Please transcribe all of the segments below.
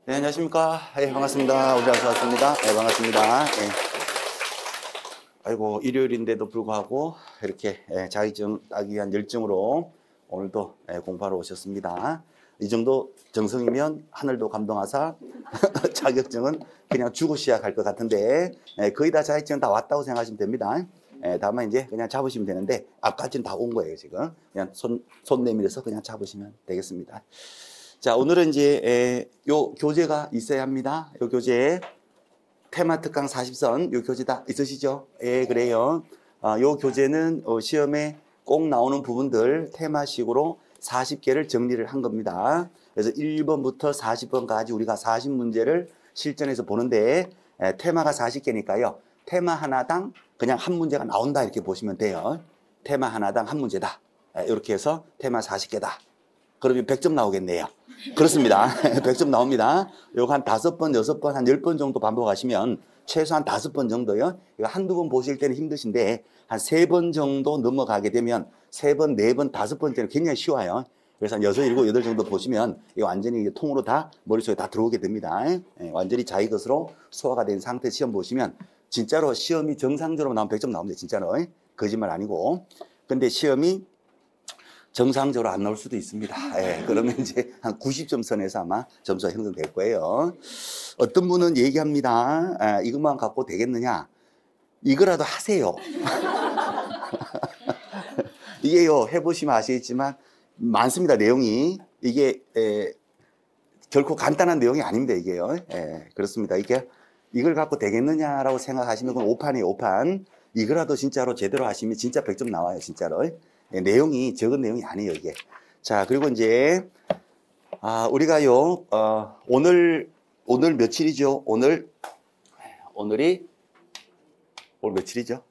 네, 안녕하십니까. 예, 반갑습니다. 우리 아서 왔습니다. 네, 반갑습니다. 예. 아이고, 일요일인데도 불구하고 이렇게 자격증 따기 위한 열정으로 오늘도 공부하러 오셨습니다. 이 정도 정성이면 하늘도 감동하사 자격증은 그냥 주고 시작할 것 같은데 거의 다 자격증 다 왔다고 생각하시면 됩니다. 다만 이제 그냥 잡으시면 되는데 앞까지는 다 온 거예요, 지금. 그냥 손 내밀어서 그냥 잡으시면 되겠습니다. 자, 오늘은 이제 요 교재가 있어야 합니다. 요 교재 테마 특강 40선 요 교재 다 있으시죠? 예, 그래요. 요 교재는 시험에 꼭 나오는 부분들 테마식으로 40개를 정리를 한 겁니다. 그래서 1번부터 40번까지 우리가 40문제를 실전에서 보는데 테마가 40개니까요. 테마 하나당 그냥 한 문제가 나온다 이렇게 보시면 돼요. 테마 하나당 한 문제다. 이렇게 해서 테마 40개다. 그러면 100점 나오겠네요. 그렇습니다. 100점 나옵니다. 요거 한 5번, 6번, 한 10번 정도 반복하시면 최소한 5번 정도요. 이거 한두 번 보실 때는 힘드신데 한 3번 정도 넘어가게 되면 3번, 4번, 5번째는 굉장히 쉬워요. 그래서 한 6, 7, 8 정도 보시면 이거 완전히 통으로 다 머릿속에 다 들어오게 됩니다. 완전히 자기 것으로 소화가 된 상태 시험 보시면 진짜로 시험이 정상적으로 나오면 100점 나옵니다. 진짜로. 거짓말 아니고. 근데 시험이 정상적으로 안 나올 수도 있습니다. 그러면 이제 한 90점 선에서 아마 점수가 형성될 거예요. 어떤 분은 얘기합니다. 이것만 갖고 되겠느냐? 이거라도 하세요. 이게요, 해보시면 아시겠지만 많습니다, 내용이. 이게 결코 간단한 내용이 아닙니다, 이게요. 그렇습니다. 이걸 갖고 되겠느냐라고 생각하시면 그건 오판이에요, 오판. 이거라도 진짜로 제대로 하시면 진짜 100점 나와요, 진짜로. 내용이 적은 내용이 아니에요, 이게. 자, 그리고 이제, 우리가요, 오늘 며칠이죠? 오늘 며칠이죠?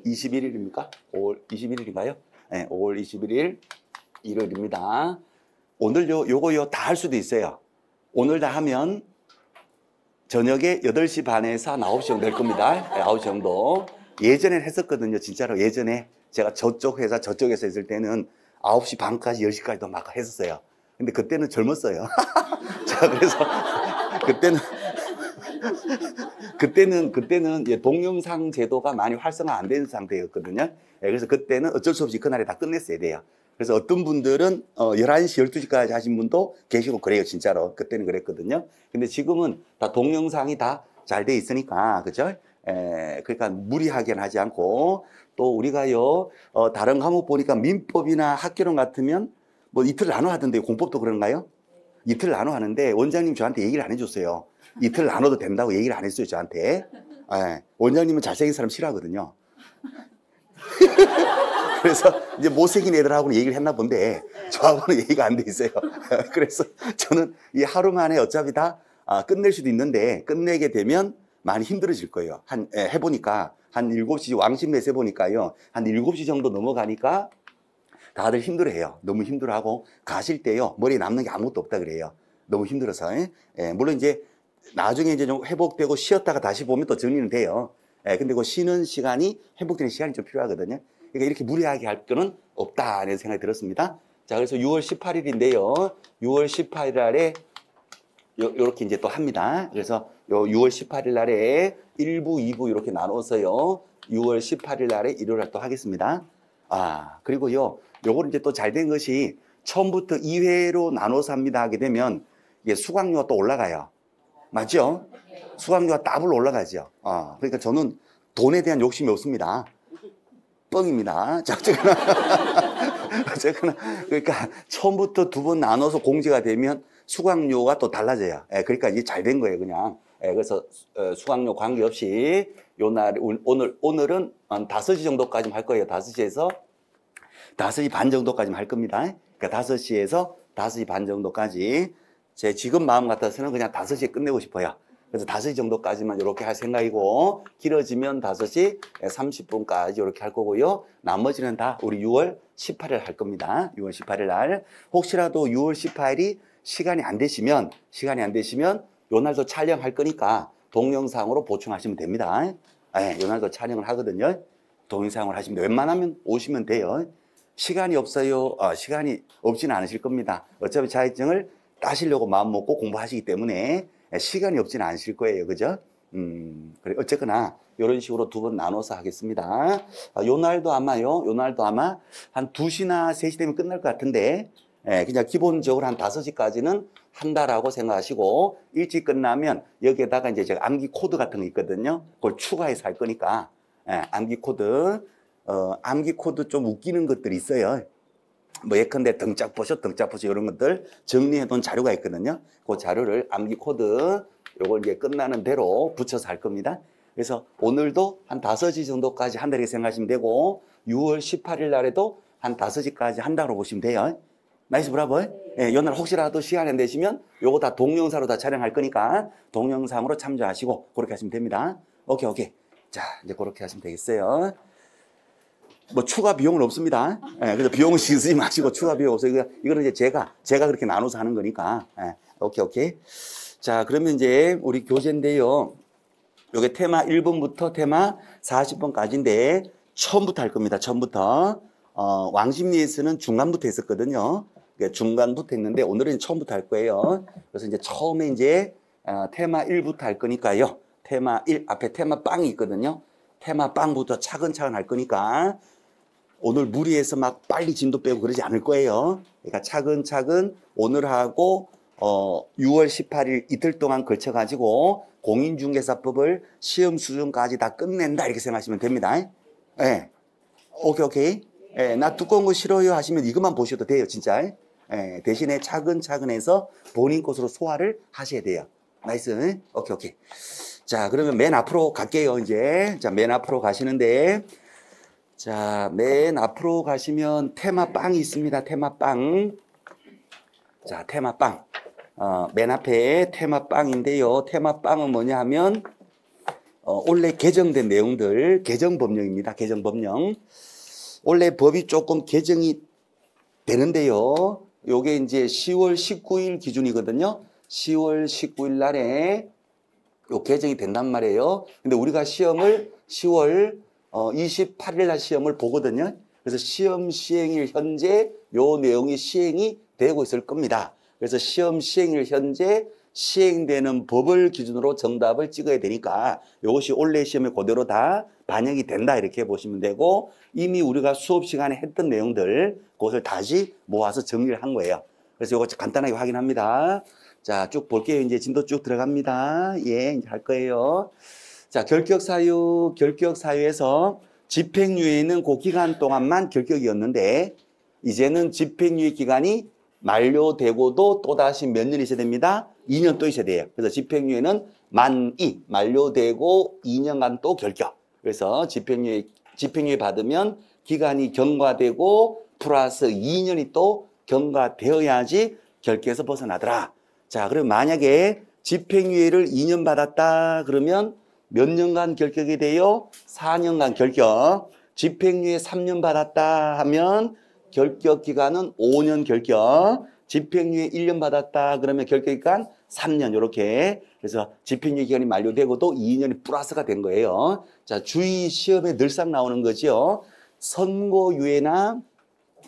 21일입니까? 5월 21일인가요? 네, 5월 21일, 일요일입니다. 오늘요, 요거요, 다 할 수도 있어요. 오늘 다 하면 저녁에 8시 반에서 한 9시 정도 될 겁니다. 9시 정도. 예전엔 했었거든요, 진짜로. 예전에 제가 저쪽 회사, 저쪽에서 했을 때는 9시 반까지, 10시까지도 막 했었어요. 근데 그때는 젊었어요. 자, 그래서 그때는 동영상 제도가 많이 활성화 안 된 상태였거든요. 그래서 그때는 어쩔 수 없이 그날에 다 끝냈어야 돼요. 그래서 어떤 분들은 11시, 12시까지 하신 분도 계시고 그래요, 진짜로. 그때는 그랬거든요. 근데 지금은 다 동영상이 다 잘 돼 있으니까, 그죠? 그러니까 무리하게는 하지 않고, 또 우리가요, 다른 과목 보니까 민법이나 학개론 같으면 뭐 이틀 나눠 하던데요. 공법도 그런가요? 이틀 나눠 하는데 원장님 저한테 얘기를 안 해줬어요. 이틀 나눠도 된다고 얘기를 안 했어요, 저한테. 원장님은 잘생긴 사람 싫어하거든요. 그래서 이제 못생긴 애들하고는 얘기를 했나 본데 저하고는 얘기가 안 돼 있어요. 그래서 저는 이 하루 만에 어차피 다 끝낼 수도 있는데 끝내게 되면 많이 힘들어질 거예요. 해보니까 한 7시 왕십리에서 해보니까요. 한 7시 정도 넘어가니까 다들 힘들어해요. 너무 힘들어하고 가실 때요. 머리에 남는 게 아무것도 없다 그래요. 너무 힘들어서. 물론 이제 나중에 이제 좀 회복되고 쉬었다가 다시 보면 또 정리는 돼요. 근데 그 쉬는 시간이 회복되는 시간이 좀 필요하거든요. 그러니까 이렇게 무리하게 할 거는 없다는 생각이 들었습니다. 자, 그래서 6월 18일인데요. 6월 18일 날에 요렇게 이제 또 합니다. 그래서 요 6월 18일 날에 1부, 2부 이렇게 나눠서요. 6월 18일 날에 일요일 날 또 하겠습니다. 그리고요. 요거는 이제 또 잘 된 것이 처음부터 2회로 나눠서 합니다 하게 되면 이게 수강료가 또 올라가요. 맞죠? 수강료가 더블 올라가죠. 그러니까 저는 돈에 대한 욕심이 없습니다. 뻥입니다. 어쨌거나 그러니까 처음부터 2번 나눠서 공지가 되면 수강료가 또 달라져요. 그러니까 이게 잘 된 거예요, 그냥. 그래서 수강료 관계없이 요 날 오늘은 한 5시 정도까지 할 거예요. 5시에서 5시 반 정도까지 할 겁니다. 그러니까 5시에서 5시 반 정도까지 제 지금 마음 같아서는 그냥 5시에 끝내고 싶어요. 그래서 5시 정도까지만 이렇게 할 생각이고 길어지면 5시 30분까지 이렇게 할 거고요. 나머지는 다 우리 6월 18일 할 겁니다. 6월 18일 날 혹시라도 6월 18일이 시간이 안 되시면 요 날도 촬영할 거니까 동영상으로 보충하시면 됩니다. 요 날도 촬영을 하거든요. 동영상을 하시면 웬만하면 오시면 돼요. 시간이 없어요. 시간이 없지는 않으실 겁니다. 어차피 자격증을 따시려고 마음 먹고 공부하시기 때문에 시간이 없지는 않으실 거예요. 그죠? 그래. 어쨌거나 이런 식으로 두 번 나눠서 하겠습니다. 요 날도 아마요. 요 날도 아마 한 2시나 3시 되면 끝날 것 같은데 그냥 기본적으로 한 5시까지는 한다라고 생각하시고 일찍 끝나면 여기에다가 이제 제가 암기 코드 같은 거 있거든요. 그걸 추가해서 할 거니까 암기 코드 암기 코드 좀 웃기는 것들이 있어요. 뭐 예컨대 등짝부셔 이런 것들 정리해 놓은 자료가 있거든요. 그 자료를 암기 코드 요걸 이제 끝나는 대로 붙여서 할 겁니다. 그래서 오늘도 한 5시 정도까지 한다 이렇게 생각하시면 되고 6월 18일 날에도 한 5시까지 한다고 보시면 돼요. 나이스 브라보. 예, 요날 혹시라도 시간 안 되시면 요거 다 동영상으로 다 촬영할 거니까 동영상으로 참조하시고 그렇게 하시면 됩니다. 오케이. 자, 이제 그렇게 하시면 되겠어요. 뭐 추가 비용은 없습니다. 예, 그래서 비용은 신경 쓰지 마시고 추가 비용 없어요. 이거는 이제 제가 그렇게 나눠서 하는 거니까. 예, 오케이. 자, 그러면 이제 우리 교재인데요. 요게 테마 1번부터 테마 40번까지인데 처음부터 할 겁니다. 처음부터. 왕십리에서는 중간부터 했었거든요. 그러니까 중간부터 했는데 오늘은 처음부터 할 거예요. 그래서 이제 처음에 이제 테마 1부터 할 거니까요. 테마 1 앞에 테마 빵이 있거든요. 테마 빵부터 차근차근 할 거니까 오늘 무리해서 막 빨리 진도 빼고 그러지 않을 거예요. 그러니까 차근차근 오늘하고 6월 18일 이틀 동안 걸쳐가지고 공인중개사법을 시험 수준까지 다 끝낸다 이렇게 생각하시면 됩니다. 예. 오케이. 예, 나 두꺼운 거 싫어요 하시면 이것만 보셔도 돼요, 진짜. 예, 대신에 차근차근 해서 본인 것으로 소화를 하셔야 돼요. 나이스. 오케이. 자, 그러면 맨 앞으로 갈게요, 이제. 자, 맨 앞으로 가시는데. 자, 맨 앞으로 가시면 테마빵이 있습니다. 테마빵. 자, 테마빵. 맨 앞에 테마빵인데요. 테마빵은 뭐냐 하면, 원래 개정된 내용들, 개정법령입니다. 개정법령. 원래 법이 조금 개정이 되는데요. 요게 이제 10월 19일 기준이거든요. 10월 19일 날에 요 개정이 된단 말이에요. 근데 우리가 시험을 10월 28일 날 시험을 보거든요. 그래서 시험 시행일 현재 요 내용이 시행이 되고 있을 겁니다. 그래서 시험 시행일 현재 시행되는 법을 기준으로 정답을 찍어야 되니까 이것이 올해 시험에 그대로 다 반영이 된다 이렇게 보시면 되고 이미 우리가 수업 시간에 했던 내용들 그것을 다시 모아서 정리를 한 거예요. 그래서 이거 간단하게 확인합니다. 자, 쭉 볼게요. 이제 진도 쭉 들어갑니다. 예, 이제 할 거예요. 자, 결격사유에서 집행유예는 그 기간 동안만 결격이었는데 이제는 집행유예 기간이 만료되고도 또다시 몇 년이 있어야 됩니다? 2년 또 있어야 돼요. 그래서 집행유예는 만이 만료되고 2년간 또 결격. 그래서 집행유예 받으면 기간이 경과되고 플러스 2년이 또 경과되어야지 결격에서 벗어나더라. 자, 그럼 만약에 집행유예를 2년 받았다 그러면 몇 년간 결격이 돼요? 4년간 결격. 집행유예 3년 받았다 하면 결격 기간은 5년 결격. 집행유예 1년 받았다 그러면 결격 기간 3년 이렇게. 그래서 집행유예 기간이 만료되고도 2년이 플러스가 된 거예요. 자, 주의 시험에 늘상 나오는 거죠. 선고유예나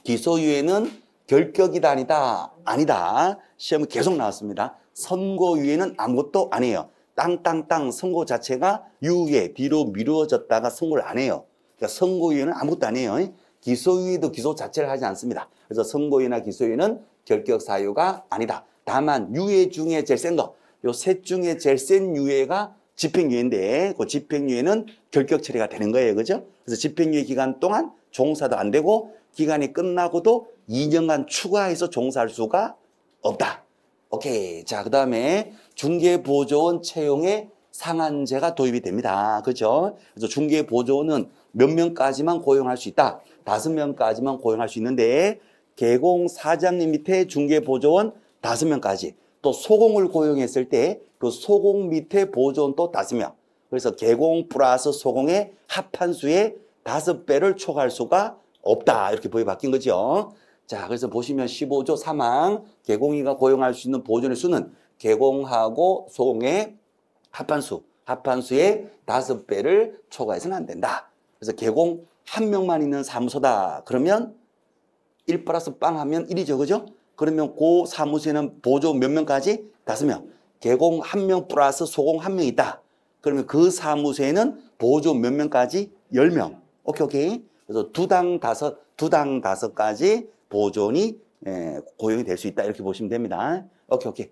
기소유예는 결격이다 아니다. 시험에 계속 나왔습니다. 선고유예는 아무것도 안 해요. 땅땅땅 선고 자체가 유예 뒤로 미루어졌다가 선고를 안 해요. 그러니까 선고유예는 아무것도 안 해요. 기소유예도 기소 자체를 하지 않습니다. 그래서 선고유예나 기소유예는 결격 사유가 아니다. 다만 유예 중에 제일 센 거, 요 셋 중에 제일 센 유예가 집행유예인데 그 집행유예는 결격 처리가 되는 거예요. 그죠? 그래서 집행유예 기간 동안 종사도 안 되고 기간이 끝나고도 2년간 추가해서 종사할 수가 없다. 오케이. 자, 그 다음에 중개보조원 채용에 상한제가 도입이 됩니다. 그죠? 그래서 중개보조원은 몇 명까지만 고용할 수 있다. 5명까지만 고용할 수 있는데 개공 사장님 밑에 중개보조원 5명까지 또 소공을 고용했을 때 그 소공 밑에 보조원 또 5명. 그래서 개공 플러스 소공의 합한 수의 5배를 초과할 수가 없다. 이렇게 법이 바뀐 거죠. 자, 그래서 보시면 15조 3항 개공이가 고용할 수 있는 보조원의 수는 개공하고 소공의 합한수의 5배를 초과해서는 안 된다. 그래서 개공 1명만 있는 사무소다. 그러면 1 플러스 빵 하면 1이죠. 그죠? 그러면 그 사무소에는 보조 몇 명까지? 5명. 개공 1명 플러스 소공 1명 있다. 그러면 그 사무소에는 보조 몇 명까지? 10명. 오케이. 그래서 두 당 5가지 보존이 고용이 될 수 있다. 이렇게 보시면 됩니다. 오케이.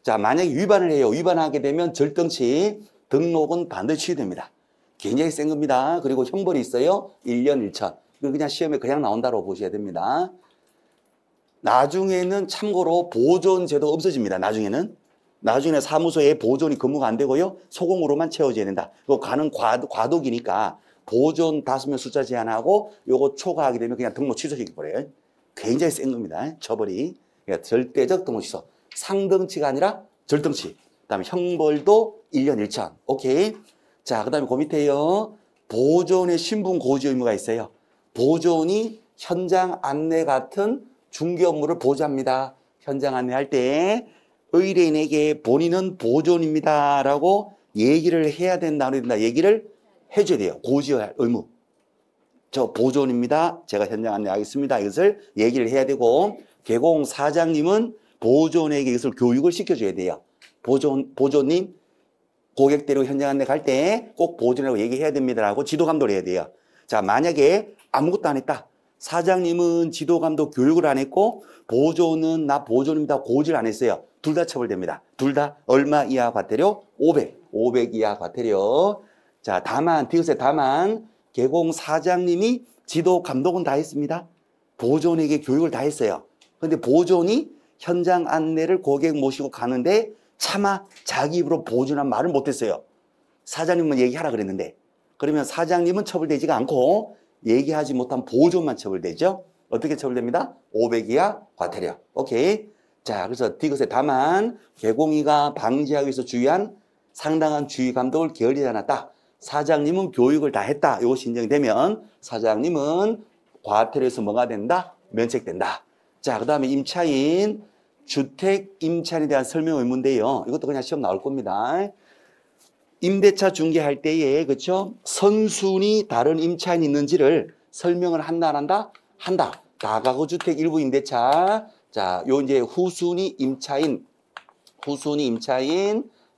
자, 만약에 위반을 해요. 위반하게 되면 절등치 등록은 반드시 취소됩니다. 굉장히 센 겁니다. 그리고 형벌이 있어요. 1년 1천. 그냥 시험에 그냥 나온다고 보셔야 됩니다. 나중에는 참고로 보존제도 없어집니다. 나중에는 사무소에 보존이 근무가 안 되고요. 소공으로만 채워져야 된다. 그거 가는 과도기니까 보존 5명 숫자 제한하고 요거 초과하게 되면 그냥 등록 취소시켜버려요. 굉장히 센 겁니다. 처벌이. 그러니까 절대적 등록 취소. 상등치가 아니라 절등치. 그 다음에 형벌도 1년 1천. 오케이. 자, 그 다음에 그 밑에요. 보존의 신분 고지 의무가 있어요. 보존이 현장 안내 같은 중개 업무를 보조합니다. 현장 안내할 때 의뢰인에게 본인은 보존입니다 라고 얘기를 해야 된다, 안 해야 된다. 얘기를 해줘야 돼요. 고지할 의무. 저 보존입니다. 제가 현장 안내하겠습니다. 이것을 얘기를 해야 되고, 개공 사장님은 보존에게 이것을 교육을 시켜줘야 돼요. 보존님, 고객대로 현장 안내 갈 때 꼭 보존이라고 얘기해야 됩니다라고 지도 감독을 해야 돼요. 자, 만약에 아무것도 안 했다. 사장님은 지도 감독 교육을 안 했고, 보존은 나 보존입니다. 고지를 안 했어요. 둘 다 처벌됩니다. 둘 다 얼마 이하 과태료? 500 이하 과태료. 자, 다만, 디귿의 다만, 개공 사장님이 지도 감독은 다 했습니다. 보존에게 교육을 다 했어요. 근데 보존이 현장 안내를 고객 모시고 가는데 차마 자기 입으로 보존한 말을 못했어요. 사장님은 얘기하라 그랬는데. 그러면 사장님은 처벌되지가 않고 얘기하지 못한 보존만 처벌되죠. 어떻게 처벌됩니다? 500 이하 과태료. 오케이. 자, 그래서 디귿의 다만, 개공이가 방지하기 위해서 주의한 상당한 주의 감독을 게을리지 않았다. 사장님은 교육을 다 했다. 이것이 인정되면 사장님은 과태료에서 뭐가 된다? 면책된다. 자, 그 다음에 임차인, 주택 임차인에 대한 설명 의무인데요. 이것도 그냥 시험 나올 겁니다. 임대차 중개할 때에, 그렇죠? 선순위 다른 임차인이 있는지를 설명을 한다, 안 한다? 한다. 다가구 주택 일부 임대차. 자, 요 이제 후순위 임차인,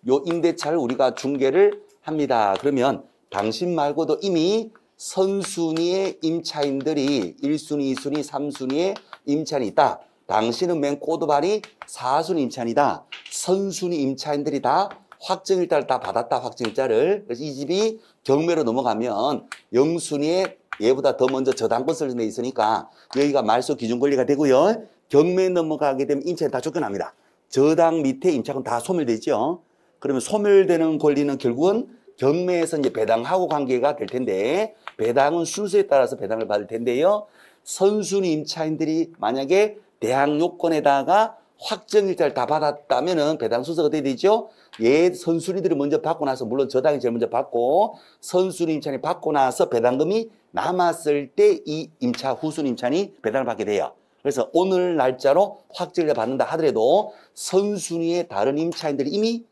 요 임대차를 우리가 중개를 합니다. 그러면 당신 말고도 이미 선순위의 임차인들이 1순위, 2순위, 3순위의 임차인이 있다. 당신은 맨 꼬드발이 4순위 임차인이다. 선순위 임차인들이 다 확정일자를 다 받았다. 확정일자를. 그래서 이 집이 경매로 넘어가면 0순위에 얘보다 더 먼저 저당권 설정돼 있으니까 여기가 말소 기준 권리가 되고요. 경매 넘어가게 되면 임차인 다 쫓겨납니다. 저당 밑에 임차권 다 소멸되죠. 그러면 소멸되는 권리는 결국은 경매에서 이제 배당하고 관계가 될 텐데, 배당은 순서에 따라서 배당을 받을 텐데요. 선순위 임차인들이 만약에 대항 요건에다가 확정일자를 다 받았다면은 배당 순서가 어떻게 되죠? 선순위들이 먼저 받고 나서, 물론 저당이 제일 먼저 받고, 선순위 임차인이 받고 나서 배당금이 남았을 때 이 후순위 임차인이 배당을 받게 돼요. 그래서 오늘 날짜로 확정일자 받는다 하더라도 선순위의 다른 임차인들이 이미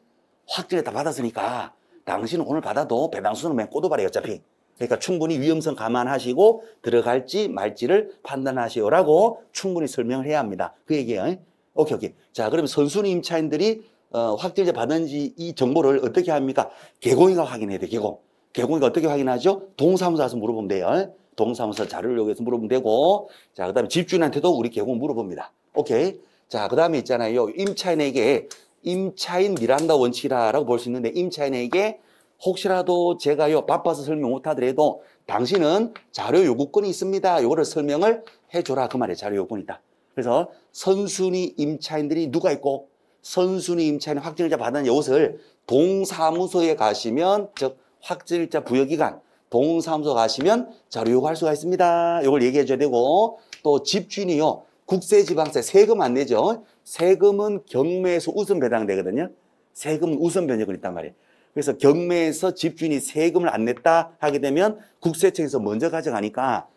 확정을 다 받았으니까 당신은 오늘 받아도 배당 순서는 맨 꼬도발이에요, 어차피. 그러니까 충분히 위험성 감안하시고 들어갈지 말지를 판단하시오라고 충분히 설명을 해야 합니다. 그 얘기예요. 오케이. 자, 그러면 선순위 임차인들이 확정일자 받은지 이 정보를 어떻게 합니까? 개공이가 확인해야 돼요, 개공이가 어떻게 확인하죠? 동사무소 가서 물어보면 돼요. 동사무소 자료를 요구해서 물어보면 되고, 자, 그 다음에 집주인한테도 우리 개공 물어봅니다. 오케이. 자, 그 다음에 있잖아요. 임차인에게 임차인 미란다 원칙이라고 볼 수 있는데, 임차인에게 혹시라도 제가요 바빠서 설명 못하더라도 당신은 자료 요구권이 있습니다. 요거를 설명을 해줘라, 그 말이에요. 자료 요구권이 있다. 그래서 선순위 임차인들이 누가 있고, 선순위 임차인 확정일자 받은 이것을 동사무소에 가시면, 즉 확정일자 부여기간 동사무소 가시면 자료 요구할 수가 있습니다. 이걸 얘기해 줘야 되고, 또 집주인이요 국세지방세 세금 안 내죠. 세금은 경매에서 우선 배당되거든요. 세금은 우선 변제권이 있단 말이에요. 그래서 경매에서 집주인이 세금을 안 냈다 하게 되면 국세청에서 먼저 가져가니까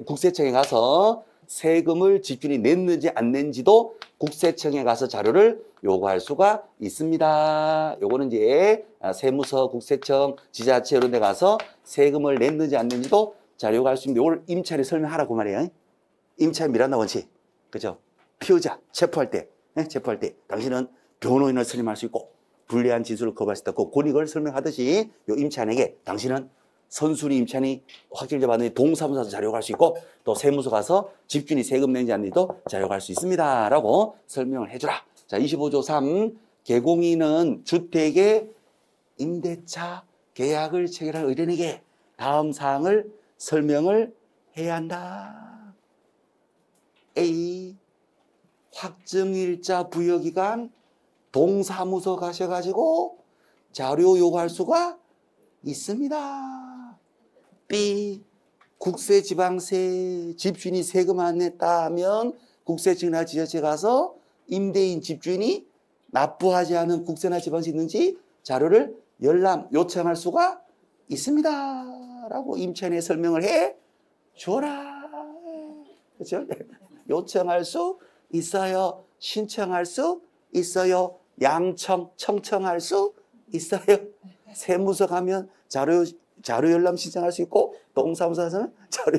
국세청에 가서 세금을 집주인이 냈는지 안 냈는지도 국세청에 가서 자료를 요구할 수가 있습니다. 요거는 이제 세무서, 국세청, 지자체 이런 데 가서 세금을 냈는지 안 냈는지도 자료 요구할 수 있는데, 이걸 임차인이 설명하라고 말이에요. 임차인 미란다 원칙. 그죠? 피의자 체포할 때, 체포할 때 당신은 변호인을 선임할 수 있고 불리한 진술을 거부할 수 있다. 그 권익을 설명하듯이 요 임차인에게 당신은 선순위 임차인이 확정자 받는 동사무소 자료를 할 수 있고 또 세무서 가서 집주인이 세금 낸지 안 낸지도 자료를 할 수 있습니다. 라고 설명을 해주라. 자, 25조 3 개공인은 주택의 임대차 계약을 체결할 의뢰인에게 다음 사항을 설명을 해야 한다. A. 확정일자 부여기간 동사무소 가셔가지고 자료 요구할 수가 있습니다. B. 국세지방세 집주인이 세금 안 냈다 하면 국세청이나 지자체 가서 임대인 집주인이 납부하지 않은 국세나 지방세 있는지 자료를 열람 요청할 수가 있습니다. 라고 임차인에 설명을 해 줘라. 그렇죠? 요청할 수 있어요. 신청할 수 있어요. 청청할 수 있어요. 세무서 가면 자료 열람 신청할 수 있고 동사무소 가서는 자료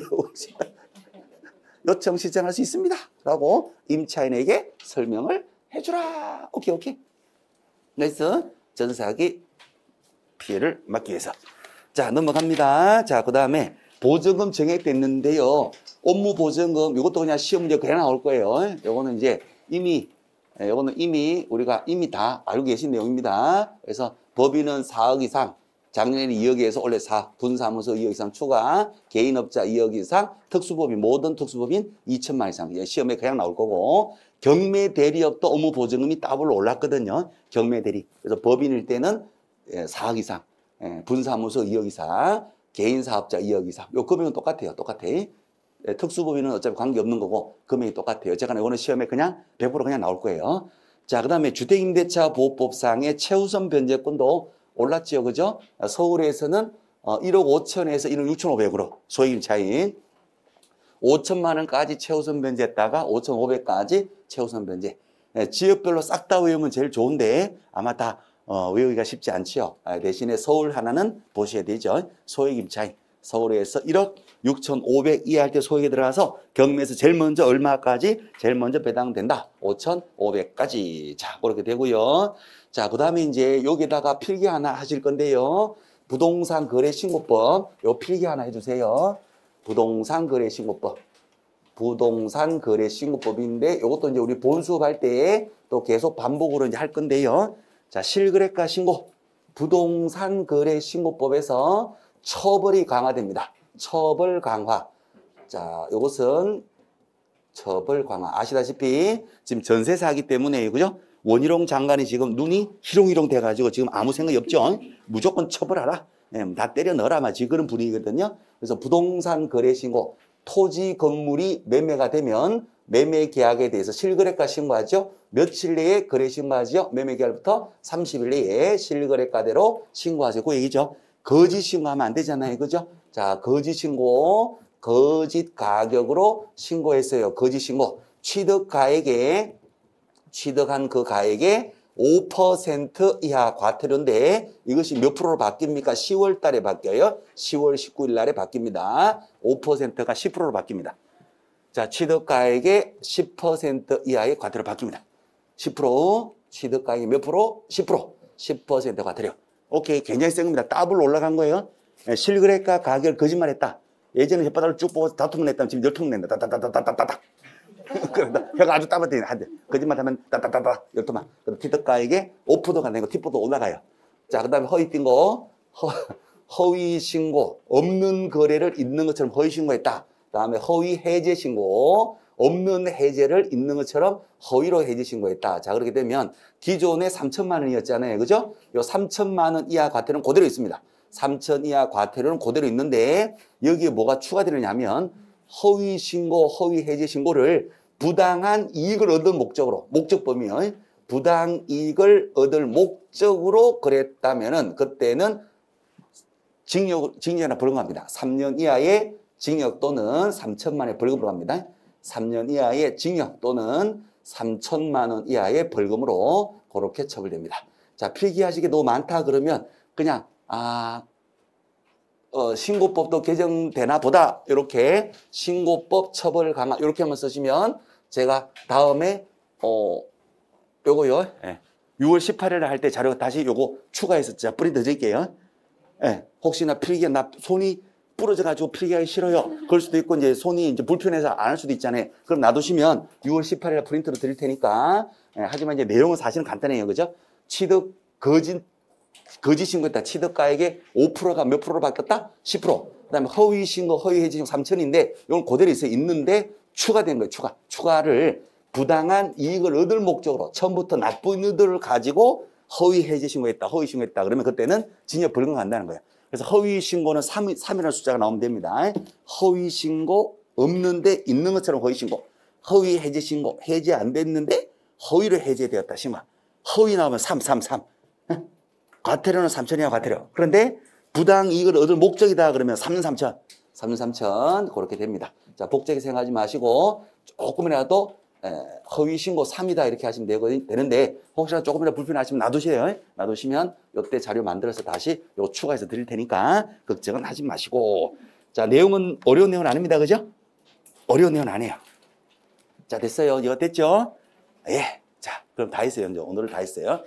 요청 신청할 수 있습니다. 라고 임차인에게 설명을 해주라. 오케이. 그래서 전세사기 피해를 막기 위해서. 자, 넘어갑니다. 자, 그 다음에 보증금 정액됐는데요. 업무보증금, 이것도 그냥 시험 문제 그냥 나올 거예요. 요거는 이미 우리가 다 알고 계신 내용입니다. 그래서 법인은 4억 이상, 작년에는 2억에서 올해 4억, 분사무소 2억 이상 추가, 개인업자 2억 이상, 특수법인, 모든 특수법인 2천만 이상. 시험에 그냥 나올 거고, 경매대리업도 업무보증금이 더블로 올랐거든요. 경매대리. 그래서 법인일 때는 4억 이상, 분사무소 2억 이상, 개인사업자 2억 이상. 요 금액은 똑같아요. 특수법인은 어차피 관계없는 거고 금액이 똑같아요. 어쨌거나 이거는 시험에 그냥 100% 그냥 나올 거예요. 자, 그 다음에 주택임대차 보호법상의 최우선 변제권도 올랐죠. 그죠? 서울에서는 1억 5천에서 1억 6,500으로 소액임 차인 5천만 원까지 최우선 변제했다가 5,500까지 최우선 변제. 지역별로 싹 다 외우면 제일 좋은데 아마 다 외우기가 쉽지 않지요. 대신에 서울 하나는 보셔야 되죠. 소액임 차인. 서울에서 1억 6,500 이하할 때 소액에 들어가서 경매에서 제일 먼저 얼마까지 제일 먼저 배당된다. 5,500까지. 자, 그렇게 되고요. 자, 그 다음에 이제 여기다가 필기 하나 하실 건데요. 부동산 거래 신고법. 요 필기 하나 해주세요. 부동산 거래 신고법. 부동산 거래 신고법인데 이것도 이제 우리 본수업 할 때 또 계속 반복으로 이제 할 건데요. 자, 실거래가 신고. 부동산 거래 신고법에서 처벌이 강화됩니다. 처벌 강화. 자, 이것은 처벌 강화. 아시다시피 지금 전세 사기 때문에 그죠? 원희룡 장관이 지금 눈이 희롱희롱 돼가지고 지금 아무 생각이 없죠. 무조건 처벌하라. 다 때려 넣어라. 지금 그런 분위기거든요. 그래서 부동산 거래 신고. 토지 건물이 매매가 되면 매매 계약에 대해서 실거래가 신고하죠. 며칠 내에 거래 신고하죠. 매매 계약부터 30일 내에 실거래가대로 신고하세요. 그 얘기죠. 거짓 신고하면 안 되잖아요. 그죠? 자, 거짓 신고, 거짓 가격으로 신고했어요. 거짓 신고. 취득한 그 가액의 5% 이하 과태료인데 이것이 몇 프로로 바뀝니까? 10월 달에 바뀌어요. 10월 19일 날에 바뀝니다. 5%가 10%로 바뀝니다. 자, 취득가액의 10% 이하의 과태료 바뀝니다. 10%, 취득가액이 몇 프로? 10%, 10% 과태료. 오케이, 굉장히 센 겁니다. 더블로 올라간 거예요. 실거래가 가격을 거짓말했다. 예전에 혓바닥을 쭉 보고 다툼을 냈다면 지금 열통을 낸다. 따따따따따따따. 그런다. 혀가 아주 따뜻해. 거짓말하면 따따따따 열통만. 그럼 취득가액의 5%가 되고 10% 올라가요. 자, 그 다음에 허위 빙고. 허위 신고. 없는 거래를 있는 것처럼 허위 신고했다. 그 다음에 허위 해제 신고. 없는 해제를 있는 것처럼 허위로 해제 신고했다. 자, 그렇게 되면 기존에 3천만 원이었잖아요. 그죠? 요 3천만 원 이하 과태료는 그대로 있습니다. 3천 이하 과태료는 그대로 있는데 여기에 뭐가 추가되느냐 하면 허위 신고, 허위 해제 신고를 부당한 이익을 얻을 목적으로, 목적범위요. 부당 이익을 얻을 목적으로 그랬다면은 그때는 징역이나 벌금 갑니다. 3년 이하의 징역 또는 3천만 원의 벌금으로 갑니다. 3년 이하의 징역 또는 3천만 원 이하의 벌금으로 그렇게 처벌됩니다. 자, 필기하시기 너무 많다 그러면 그냥 신고법도 개정되나 보다 이렇게 신고법 처벌 강화 이렇게만 쓰시면 제가 다음에 요거요. 예. 6월 18일에 할 때 자료 다시 요거 추가해서 제가 프린트 드릴게요. 예. 혹시나 필기가 나 손이 부러져가지고 필기하기 싫어요. 그럴 수도 있고 이제 손이 이제 불편해서 안 할 수도 있잖아요. 그럼 놔두시면 6월 18일에 프린트로 드릴 테니까. 예. 하지만 이제 내용은 사실은 간단해요. 그죠? 취득 거짓 신고했다. 취득가액의 5%가 몇 프로로 바뀌었다? 10%. 그다음에 허위 신고, 허위 해지 신고 3천인데 이건 그대로 있는데 추가된 거예요. 추가를 부당한 이익을 얻을 목적으로 처음부터 나쁜 의도를 가지고 허위 해지 신고했다. 허위 신고했다. 그러면 그때는 징역 벌금 간다는 거예요. 그래서 허위 신고는 3이라는 숫자가 나오면 됩니다. 허위 신고 없는데 있는 것처럼 허위 신고. 허위 해지 신고 해지 안 됐는데 허위로 해제되었다. 신고. 허위 나오면 3. 과태료는 3천이야, 과태료. 그런데 부당 이익을 얻을 목적이다 그러면 3년 3천. 3년 3천 그렇게 됩니다. 자, 복잡하게 생각하지 마시고 조금이라도 허위 신고 3이다 이렇게 하시면 되는데 혹시나 조금이라도 불편하시면 놔두세요. 놔두시면 이때 자료 만들어서 다시 요 추가해서 드릴 테니까 걱정은 하지 마시고. 자, 내용은 어려운 내용은 아닙니다. 그죠? 어려운 내용은 아니에요. 자, 됐어요. 이거 됐죠? 예. 자, 그럼 다 했어요. 이제 오늘은 다 했어요.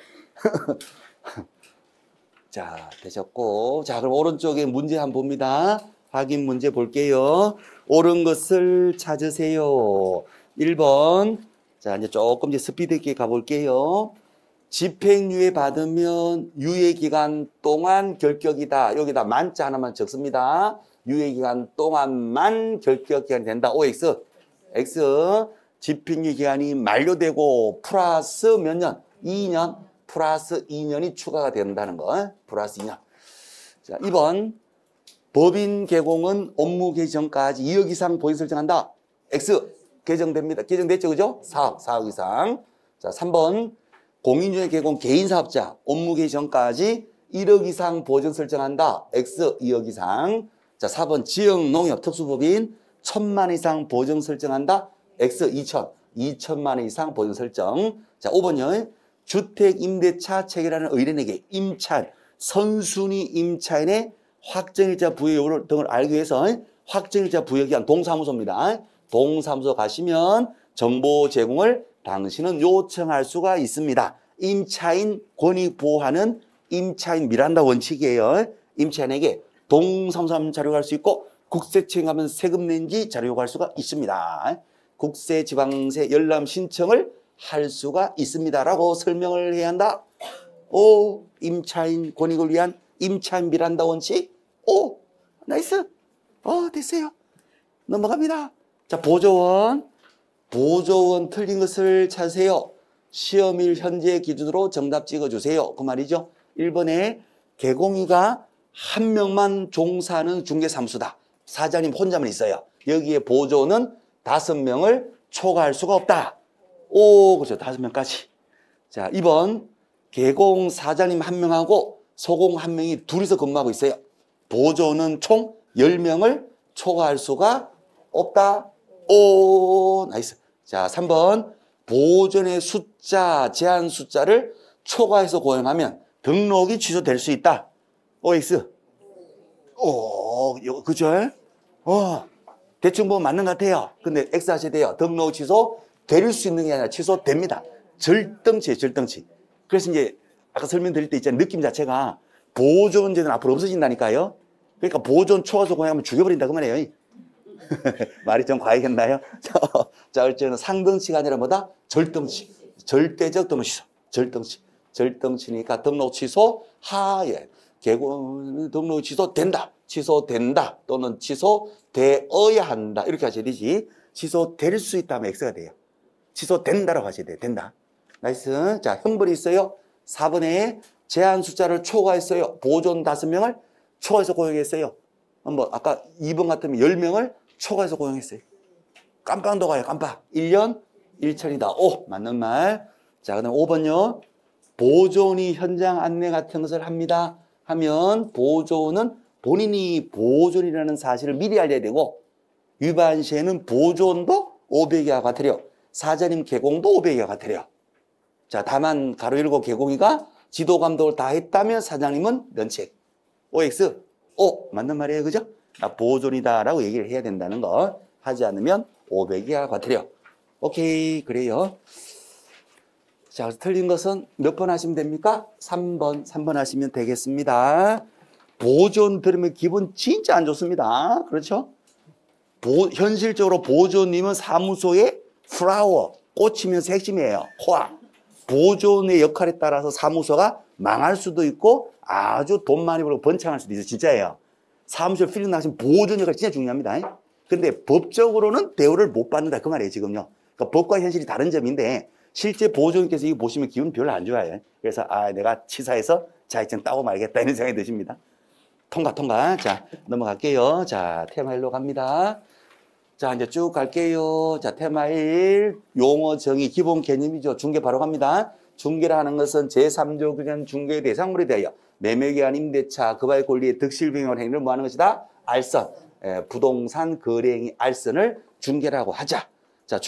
자, 되셨고. 자, 그럼 오른쪽에 문제 한번 봅니다. 확인 문제 볼게요. 옳은 것을 찾으세요. 1번. 자, 이제 조금 이제 스피드 있게 가볼게요. 집행유예 받으면 유예기간 동안 결격이다. 여기다 만자 하나만 적습니다. 유예기간 동안만 결격기간이 된다. OX. X. 집행유예 기간이 만료되고 플러스 몇 년? 2년. 플러스 2년이 추가가 된다는 거. 플러스 2년. 자, 2번. 법인 개공은 업무 개시 전까지 2억 이상 보유 설정한다. X. 개정됩니다. 개정됐죠, 그죠? 4억 이상. 자, 3번. 공인중개 개공 개인사업자 업무 개시 전까지 1억 이상 보전 설정한다. X. 2억 이상. 자, 4번. 지역농협 특수법인 1,000만 이상 보전 설정한다. X. 2천만 원 이상 보전 설정. 자, 5번요. 주택임대차 체결하는 의뢰인에게 임차인, 선순위 임차인의 확정일자 부여 여부 등을 알기 위해서 확정일자 부여기한 동사무소입니다. 동사무소 가시면 정보 제공을 당신은 요청할 수가 있습니다. 임차인 권익 보호하는 임차인 미란다 원칙이에요. 임차인에게 동사무소 자료 갈 수 있고 국세청 가면 세금 낸지 자료 요구할 수가 있습니다. 국세, 지방세, 열람 신청을 할 수가 있습니다라고 설명을 해야 한다. 오, 임차인 권익을 위한 임차인 미란다 원칙. 오, 나이스. 됐어요. 넘어갑니다. 자, 보조원 틀린 것을 찾으세요. 시험일 현재 기준으로 정답 찍어주세요. 그 말이죠. 1번에 개공이가 한 명만 종사하는 중개사무소다. 사장님 혼자만 있어요. 여기에 보조는 5명을 초과할 수가 없다. 오, 그렇죠. 5명까지. 자, 2번. 개공 사장님 1명하고 소공 1명이 둘이서 근무하고 있어요. 보조는 총 10명을 초과할 수가 없다. 오, 나이스. 자, 3번. 보존의 숫자, 제한 숫자를 초과해서 고용하면 등록이 취소될 수 있다. OX. 오, 그죠? 대충 보면 맞는 것 같아요. 근데 X 하셔야 돼요. 등록 취소 될 수 있는 게 아니라 취소됩니다. 절등치예요, 절등치. 그래서 이제 아까 설명드릴 때 있잖아요. 느낌 자체가 보존제는 앞으로 없어진다니까요. 그러니까 보존 초과해서 고용하면 죽여버린다 그 말이에요. 말이 좀 과하겠나요? 자, 어쨌든 상등치가 아니라 뭐다? 절등치. 절대적 등록 취소. 절등치. 절등치니까 등록 취소 하에 개공 등록 취소된다. 취소된다. 또는 취소되어야 한다. 이렇게 하셔야 되지. 취소될 수 있다면 X가 돼요. 취소된다라고 하셔야 돼요. 된다. 나이스. 자, 형벌이 있어요. 4번에 제한 숫자를 초과했어요. 보존 5명을 초과해서 고용했어요. 뭐 아까 2번 같으면 10명을 초과해서 고용했어요. 깜빵도 가요. 깜빵. 1년 1천이다. 오, 맞는 말. 자, 그다음 5번요. 보존이 현장 안내 같은 것을 합니다. 하면 보존은 본인이 보존이라는 사실을 미리 알려야 되고 위반 시에는 보존도 500이와 과태료, 사장님 개공도 500이와 과태료. 자, 다만 가로 열고 개공이가 지도 감독을 다 했다면 사장님은 면책. OX. 오, 맞는 말이에요. 그죠? 나 보존이다라고 얘기를 해야 된다는 거. 하지 않으면 500이와 과태료. 오케이, 그래요. 자, 틀린 것은 몇 번 하시면 됩니까? 3번 하시면 되겠습니다. 보존 들으면 기분 진짜 안 좋습니다. 그렇죠? 현실적으로 보존님은 사무소의 플라워, 꽃이면서 핵심이에요. 코아. 보존의 역할에 따라서 사무소가 망할 수도 있고 아주 돈 많이 벌고 번창할 수도 있어요. 진짜예요. 사무실 필링 나가시면 보존 역할이 진짜 중요합니다. 근데 법적으로는 대우를 못 받는다. 그 말이에요, 지금요. 그러니까 법과 현실이 다른 점인데 실제 보존께서 이거 보시면 기분 별로 안 좋아요. 그래서 내가 치사해서 자격증 따고 말겠다 이런 생각이 드십니다. 통과. 자, 넘어갈게요. 자, 테마 1로 갑니다. 자, 이제 쭉 갈게요. 자, 테마 1, 용어 정의 기본 개념이죠. 중개 바로 갑니다. 중개라는 것은 제3조 규정 중개의 대상물에 대하여 매매기한 임대차, 그와의 권리의 득실병행을 행위를 뭐하는 것이다? 알선. 부동산 거래행위 알선을 중개라고 하자. 자,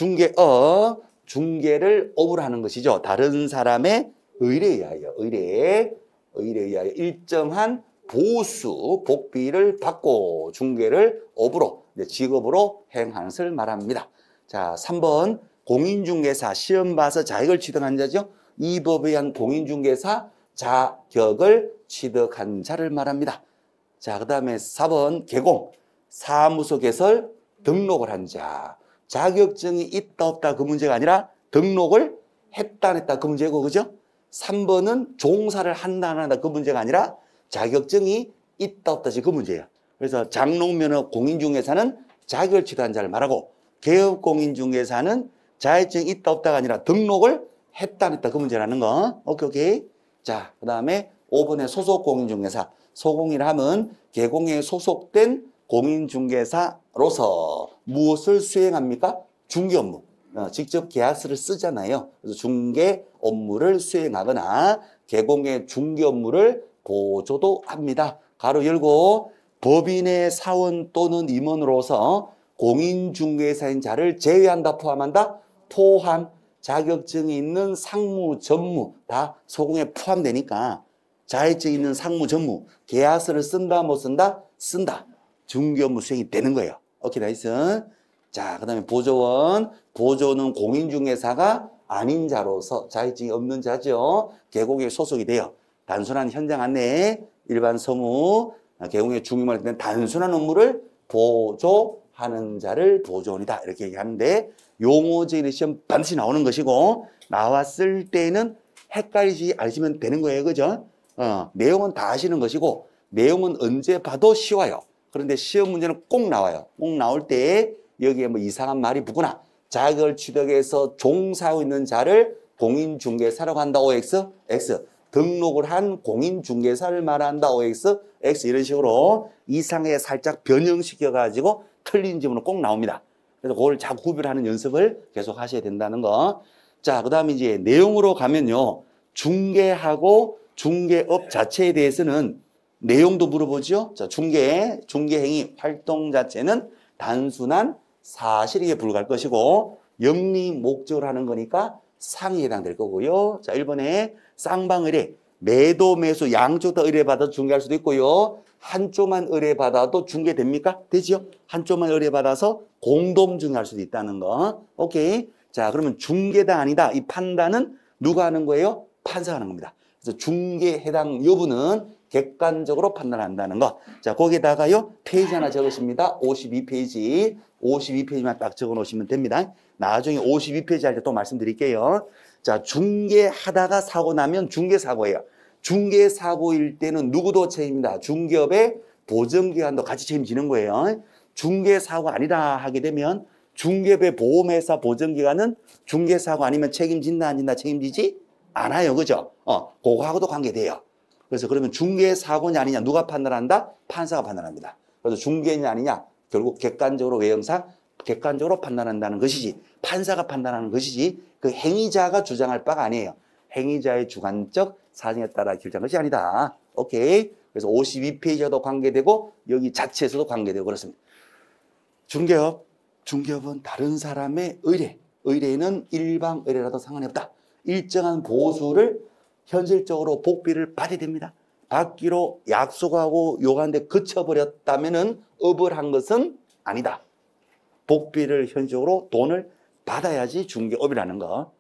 중개를 업으로 하는 것이죠. 다른 사람의 의뢰에 의하여 일정한 보수, 복비를 받고 중개를 업으로, 직업으로 행하는 것을 말합니다. 자, 3번 공인중개사 시험 봐서 자격을 취득한 자죠. 이 법에 의한 공인중개사 자격을 취득한 자를 말합니다. 자, 그 다음에 4번 개공, 사무소 개설, 등록을 한 자. 자격증이 있다 없다 그 문제가 아니라 등록을 했다 안 했다 그 문제고, 그죠? 3번은 종사를 한다 안 한다 그 문제가 아니라 자격증이 있다 없다 그 문제예요. 그래서 장롱면허 공인중개사는 자격을 취득한 자를 말하고 개업공인중개사는 자격증이 있다 없다가 아니라 등록을 했다 안 했다 그 문제라는 거. 오케이. 자, 그 다음에 5번에 소속공인중개사. 소공이라 하면 개공에 소속된 공인중개사로서 무엇을 수행합니까? 중개 업무. 직접 계약서를 쓰잖아요. 그래서 중개 업무를 수행하거나 개공의 중개 업무를 보조도 합니다. 가로 열고 법인의 사원 또는 임원으로서 공인중개사인 자를 제외한다, 포함한다? 포함. 자격증이 있는 상무, 전무 다 소공에 포함되니까 자격증이 있는 상무, 전무 계약서를 쓴다, 못 쓴다? 쓴다. 중개 업무 수행이 되는 거예요. 오케이, 나이스. 자, 그 다음에 보조원. 보조는 공인중개사가 아닌 자로서 자격증이 없는 자죠. 개공에 소속이 돼요. 단순한 현장 안내, 일반 서무, 개공의 중임을 할 때는 단순한 업무를 보조하는 자를 보조원이다. 이렇게 얘기하는데 용어적인 시험 반드시 나오는 것이고 나왔을 때는 헷갈리지 않으시면 되는 거예요. 그죠? 내용은 다 아시는 것이고 내용은 언제 봐도 쉬워요. 그런데 시험 문제는 꼭 나와요. 꼭 나올 때 여기에 뭐 이상한 말이 붙구나. 자격을 취득해서 종사하고 있는 자를 공인중개사라고 한다. OX, X. 등록을 한 공인중개사를 말한다. OX, X. 이런 식으로 이상하게 살짝 변형시켜가지고 틀린 지문은 꼭 나옵니다. 그래서 그걸 자꾸 구별하는 연습을 계속 하셔야 된다는 거. 자, 그 다음에 이제 내용으로 가면요. 중개하고 중개업 자체에 대해서는 내용도 물어보죠. 자, 중개행위 활동 자체는 단순한 사실에 불과할 것이고 영리 목적으로 하는 거니까 상위에 해당될 거고요. 자, 1번에 쌍방의뢰, 매도 매수 양쪽 다 의뢰받아도 중개할 수도 있고요. 한쪽만 의뢰받아도 중개됩니까? 되지요? 한쪽만 의뢰받아서 공동 중개할 수도 있다는 거. 오케이. 자, 그러면 중개다 아니다 이 판단은 누가 하는 거예요? 판사가 하는 겁니다. 그래서 중개 해당 여부는 객관적으로 판단한다는 거. 자, 거기다가요 페이지 하나 적으십니다. 52페이지. 52페이지만 딱 적어 놓으시면 됩니다. 나중에 52페이지 할 때 또 말씀드릴게요. 자, 중개하다가 사고 나면 중개사고예요. 중개사고일 때는 누구도 책임입니다. 중개업의 보증기관도 같이 책임지는 거예요. 중개사고 아니다 하게 되면 중개업의 보험회사 보증기관은 중개사고 아니면 책임진다 안 진다? 책임지지 않아요. 그죠? 그거하고도 관계돼요. 그래서 그러면 중개사고냐 아니냐 누가 판단한다? 판사가 판단합니다. 그래서 중개냐 아니냐 결국 객관적으로 외형상 객관적으로 판단한다는 것이지 판사가 판단하는 것이지 그 행위자가 주장할 바가 아니에요. 행위자의 주관적 사정에 따라 결정한 것이 아니다. 오케이. 그래서 52페이지와도 관계되고 여기 자체에서도 관계되고 그렇습니다. 중개업은 다른 사람의 의뢰는 일방 의뢰라도 상관이 없다. 일정한 보수를 현실적으로 복비를 받아야 됩니다. 받기로 약속하고 요구하는데 그쳐버렸다면은 업을 한 것은 아니다. 복비를 현실적으로 돈을 받아야지 중개업이라는 거.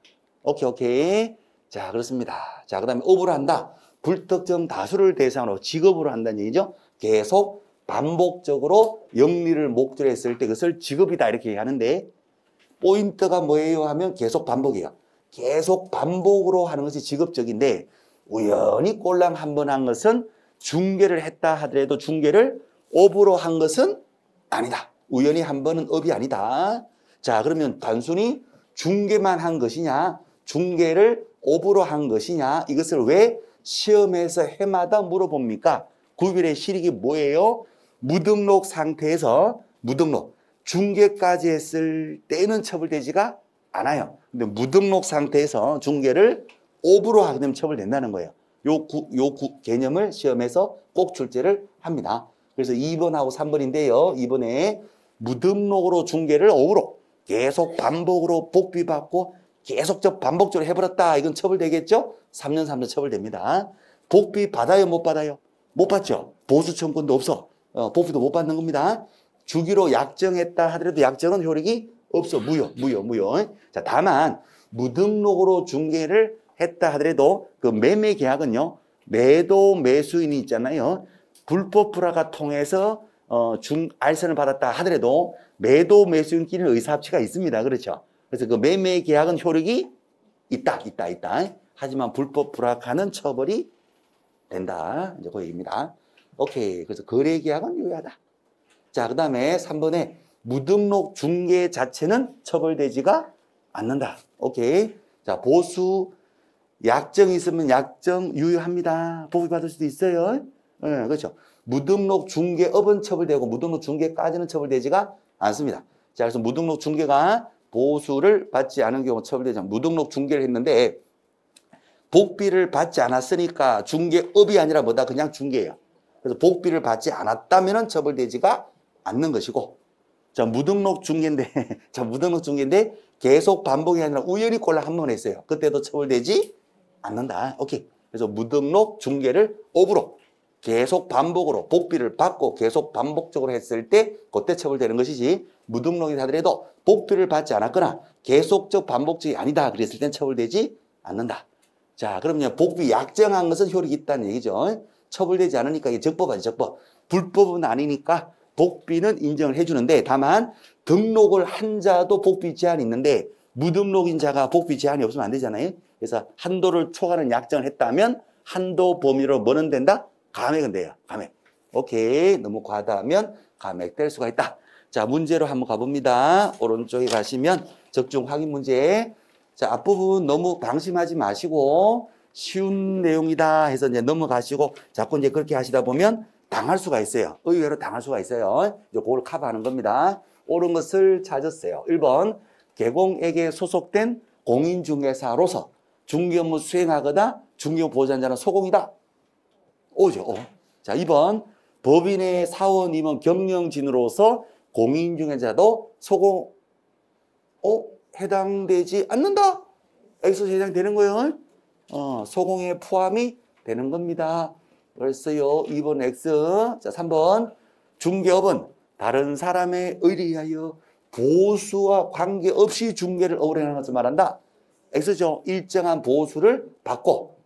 오케이. 자, 그렇습니다. 자, 그 다음에 업으로 한다. 불특정 다수를 대상으로 직업으로 한다는 얘기죠. 계속 반복적으로 영리를 목적으로 했을 때 그것을 직업이다 이렇게 얘기하는데 포인트가 뭐예요 하면 계속 반복이에요. 계속 반복으로 하는 것이 직업적인데 우연히 꼴랑 한 번 한 것은 중개를 했다 하더라도 중개를 업으로 한 것은 아니다. 우연히 한 번은 업이 아니다. 자, 그러면 단순히 중개만 한 것이냐 중개를 업으로 한 것이냐 이것을 왜 시험에서 해마다 물어봅니까? 구별의 실익이 뭐예요? 무등록 상태에서 무등록 중개까지 했을 때는 처벌되지가 않아요. 근데 무등록 상태에서 중개를 업으로 하게 되면 처벌된다는 거예요. 요 개념을 시험에서 꼭 출제를 합니다. 그래서 2번하고 3번인데요. 2번에 무등록으로 중개를 업으로 계속 반복으로 복비받고 계속 반복적으로 해버렸다. 이건 처벌되겠죠? 3년 3년 처벌됩니다. 복비 받아요? 못 받아요? 못 받죠? 보수 청구권도 없어. 복비도 못 받는 겁니다. 주기로 약정했다 하더라도 약정은 효력이 없어. 무효. 자, 다만 무등록으로 중개를 했다 하더라도 그 매매 계약은요. 매도 매수인이 있잖아요. 불법 불화가 통해서 알선을 받았다 하더라도 매도 매수인끼리는 의사합치가 있습니다. 그렇죠? 그래서 그 매매 계약은 효력이 있다. 하지만 불법 불화가는 처벌이 된다. 이제 그 얘기입니다. 오케이. 그래서 거래 계약은 유효하다. 자, 그 다음에 3번에 무등록 중개 자체는 처벌되지가 않는다. 오케이. 자, 보수 약정이 있으면 약정 유효합니다. 보호받을 수도 있어요. 네, 그렇죠. 무등록 중개업은 처벌되고 무등록 중개까지는 처벌되지가 않습니다. 자, 그래서 무등록 중개가 보수를 받지 않은 경우 처벌되지 않습니다. 무등록 중개를 했는데 복비를 받지 않았으니까 중개업이 아니라 뭐다? 그냥 중개예요. 그래서 복비를 받지 않았다면 처벌되지가 않는 것이고 자, 무등록 중개인데 계속 반복이 아니라 우연히 꼴랑 한 번 했어요. 그때도 처벌되지 않는다. 오케이. 그래서 무등록 중개를 업으로 계속 반복으로 복비를 받고 계속 반복적으로 했을 때 그때 처벌되는 것이지 무등록이 하더라도 복비를 받지 않았거나 계속적 반복적이 아니다. 그랬을 땐 처벌되지 않는다. 자, 그러면 복비 약정한 것은 효력이 있다는 얘기죠. 처벌되지 않으니까 이게 적법하지, 적법. 불법은 아니니까 복비는 인정을 해주는데 다만 등록을 한 자도 복비 제한이 있는데 무등록인 자가 복비 제한이 없으면 안 되잖아요. 그래서 한도를 초과하는 약정을 했다면 한도 범위로 뭐는 된다? 감액은 돼요. 감액. 오케이. 너무 과다하면 감액될 수가 있다. 자, 문제로 한번 가봅니다. 오른쪽에 가시면 적중 확인 문제. 자, 앞부분 너무 방심하지 마시고 쉬운 내용이다 해서 이제 넘어가시고 자꾸 이제 그렇게 하시다 보면 당할 수가 있어요. 의외로 당할 수가 있어요. 이제 그걸 커버하는 겁니다. 옳은 것을 찾았어요. 1번 개공에게 소속된 공인중개사로서 중개업무 수행하거나 중개업 보장자는 소공이다. 오죠. 자, 2번 법인의 사원임은 경영진으로서 공인중개사도 소공 해당되지 않는다. X 해당되는 거예요. 소공에 포함이 되는 겁니다. 그랬어요. 2번 X. 자, 3번 중개업은 다른 사람에 의뢰하여 보수와 관계없이 중개를 업으려는 것을 말한다. X죠. 일정한 보수를 받고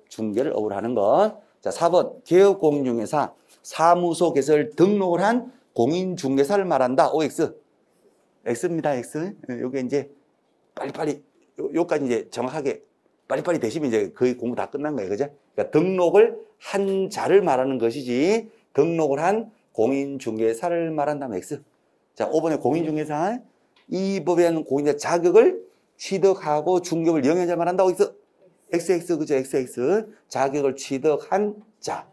중개를 업을 하는 것. 자, 4번 개업공인중개사 사무소 개설 등록을 한 공인중개사를 말한다. OX. X입니다. X. 요게 이제 빨리빨리 요까지 이제 정확하게 빨리빨리 되시면 이제 거의 공부 다 끝난 거예요. 그죠? 그러니까 등록을 한 자를 말하는 것이지 등록을 한 공인중개사를 말한다면 X. 자, 5번에 공인중개사 이 법에 의한 공인중개사 자격을 취득하고 중개업을 영위한 자를 말한다고 X. XX 그죠? XX 자격을 취득한 자.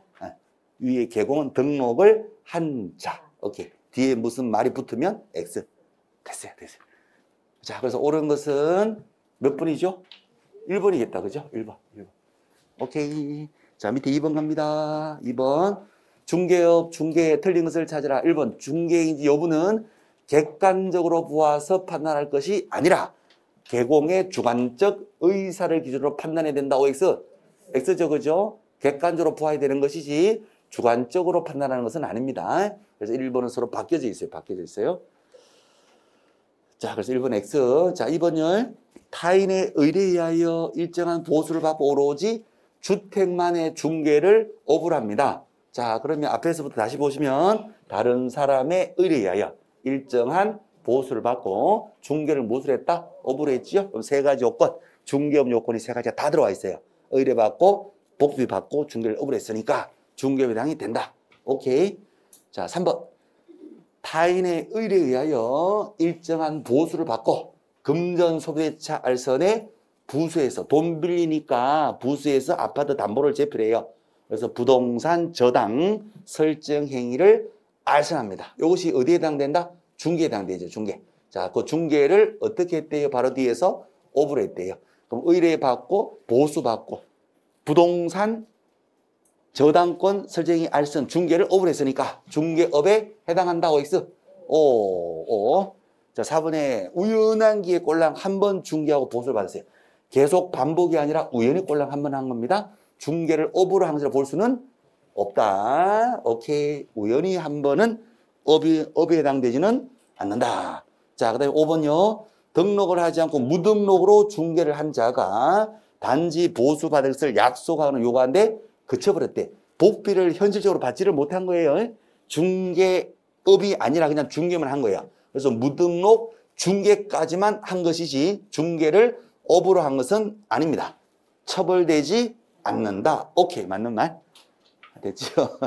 위에 개공은 등록을 한 자. 오케이. 뒤에 무슨 말이 붙으면 X. 됐어요. 자, 그래서 옳은 것은 몇 번이죠? 1번이겠다. 그죠? 1번. 오케이. 자, 밑에 2번 갑니다. 2번. 중개업, 중개에 틀린 것을 찾으라. 1번. 중개인지 여부는 객관적으로 보아서 판단할 것이 아니라 개공의 주관적 의사를 기준으로 판단해야 된다. OX. X죠. 그죠? 객관적으로 보아야 되는 것이지 주관적으로 판단하는 것은 아닙니다. 그래서 1번은 서로 바뀌어져 있어요. 자, 그래서 1번 X. 자, 2번요. 타인의 의뢰에 의하여 일정한 보수를 받고 오로지 주택만의 중개를 어불합니다. 자, 그러면 앞에서부터 다시 보시면 다른 사람의 의뢰에 의하여 일정한 보수를 받고 중개를 무엇을 했다? 어불했지요? 그럼 세 가지 요건, 중개업 요건이 세 가지가 다 들어와 있어요. 의뢰받고 복비 받고 중개를 어불했으니까 중개업에 해당이 된다. 오케이. 자, 3번. 타인의 의뢰에 의하여 일정한 보수를 받고 금전소비대차 알선의 부수에서 돈 빌리니까 부수에서 아파트 담보를 제출해요. 그래서 부동산 저당 설정 행위를 알선합니다. 이것이 어디에 해당된다? 중개에 해당되죠. 중개. 자, 그 중개를 어떻게 했대요? 바로 뒤에서 오브를 했대요. 그럼 의뢰 받고 보수 받고 부동산 저당권 설정이 알선 중개를 오브를 했으니까 중개업에 해당한다고 X. 자, 4번에 우연한 기회 꼴랑 한 번 중개하고 보수를 받으세요. 계속 반복이 아니라 우연히 꼴랑 한 번 한 겁니다. 중개를 업으로 한 것을 볼 수는 없다. 오케이. 우연히 한 번은 업에 해당되지는 않는다. 자, 그 다음에 5번요. 등록을 하지 않고 무등록으로 중개를 한 자가 단지 보수 받을 것을 약속하는 요구한데 그쳐버렸대. 복비를 현실적으로 받지를 못한 거예요. 중개업이 아니라 그냥 중개만 한 거예요. 그래서 무등록 중개까지만 한 것이지 중개를 업으로 한 것은 아닙니다. 처벌되지 않는다. 오케이. 맞는 말? 됐지요?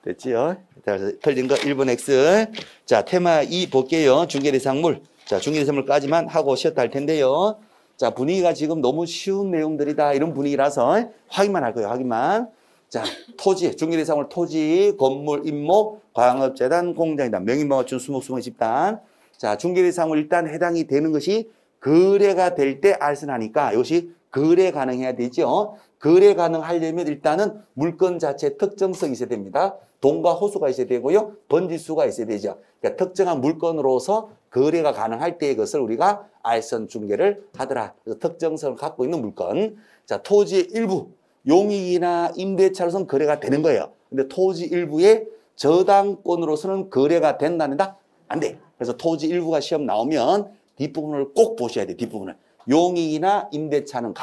됐지요? 자, 틀린 거 1번 X. 자, 테마 2 볼게요. 중개대상물. 자, 중개대상물까지만 하고 쉬었다 할 텐데요. 자, 분위기가 지금 너무 쉬운 내용들이다. 이런 분위기라서 확인만 할 거예요. 확인만. 자, 토지, 중개대상물 토지, 건물, 임목, 광업재단, 공장이다. 명의망화춘, 수목수목 집단. 자, 중개대상물 일단 해당이 되는 것이 거래가 될 때 알선하니까 이것이 거래 가능해야 되죠. 거래 가능하려면 일단은 물건 자체 특정성이 있어야 됩니다. 돈과 호수가 있어야 되고요. 번지수가 있어야 되죠. 그러니까 특정한 물건으로서 거래가 가능할 때의 것을 우리가 알선 중개를 하더라. 그래서 특정성을 갖고 있는 물건. 자, 토지의 일부, 용익이나 임대차로서는 거래가 되는 거예요. 근데 토지 일부의 저당권으로서는 거래가 된다는다? 안 돼. 그래서 토지 일부가 시험 나오면 뒷부분을 꼭 보셔야 돼요. 뒷부분을. 용익이나 임대차는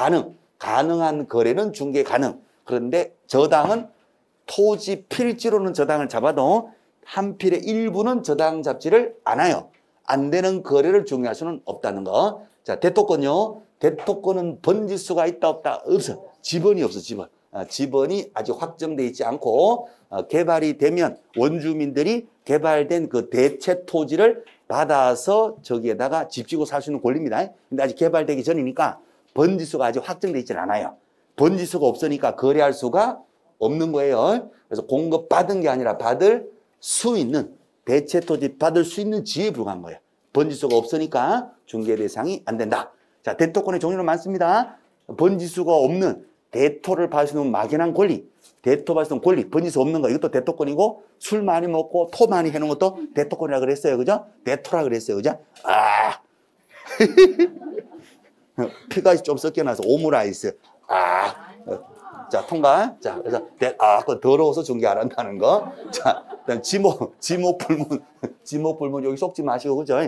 가능한 거래는 중개 가능. 그런데 저당은 토지 필지로는 저당을 잡아도 한 필의 일부는 저당 잡지를 않아요. 안 되는 거래를 중개할 수는 없다는 거. 자, 대토권요. 대토권은 번지수가 있다 없다? 없어. 지번이 없어. 지번. 지번이 아직 확정돼 있지 않고 개발이 되면 원주민들이 개발된 그 대체 토지를 받아서 저기에다가 집 짓고 살 수 있는 권리입니다. 근데 아직 개발되기 전이니까 번지수가 아직 확정돼 있지 않아요. 번지수가 없으니까 거래할 수가 없는 거예요. 그래서 공급받은 게 아니라 받을 수 있는 대체 토지 받을 수 있는 지에 불과한 거예요. 번지수가 없으니까 중개 대상이 안 된다. 자, 대토권의 종류는 많습니다. 번지수가 없는 대토를 받을 수 있는 막연한 권리, 대토 받을 수 있는 권리, 번지수 없는 거 이것도 대토권이고 술 많이 먹고 토 많이 해놓은 것도 대토권이라 그랬어요. 그죠? 대토라 그랬어요. 그죠? 아. 피가 좀 섞여나서 오므라이스. 아. 자, 통과. 자, 그래서 그거 더러워서 중개 안 한다는 거. 자, 그다음 지목불문 여기 속지 마시고 그죠?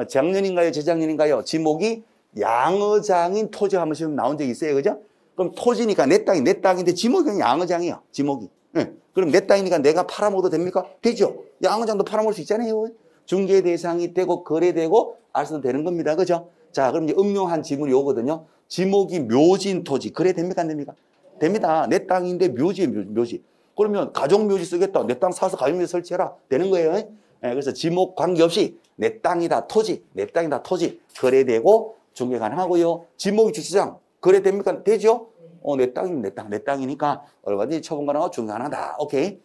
작년인가요, 재작년인가요? 지목이 양어장인 토지가 한 번씩 나온 적이 있어요, 그죠? 그럼 토지니까 내 땅인데 지목이 양어장이에요, 지목이. 네. 그럼 내 땅이니까 내가 팔아먹어도 됩니까? 되죠. 양어장도 팔아먹을 수 있잖아요. 중개 대상이 되고 거래되고 알선도 되는 겁니다, 그죠? 자, 그럼 이제 응용한 지문이 오거든요. 지목이 묘지인 토지 거래 됩니까, 안 됩니까? 됩니다. 내 땅인데 묘지예요, 묘지. 그러면 가족묘지 쓰겠다. 내 땅 사서 가족묘지 설치해라. 되는 거예요. 네, 그래서 지목 관계없이 내 땅이다 토지, 내 땅이다 토지 거래되고 중개 가능하고요. 지목이 주차장 거래됩니까? 되죠? 내 땅이면 내 땅이니까 얼마든지 처분 가능하고 중개 가능하다. 오케이.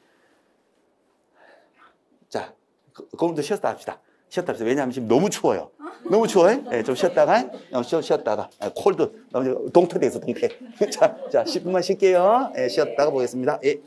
자, 그럼 또 쉬었다 합시다. 왜냐하면 지금 너무 추워요. 너무 추워요? 네, 좀 쉬었다가, 콜드. 동태돼 있어, 동태. 자, 10분만 쉴게요. 네, 쉬었다가 보겠습니다. 예.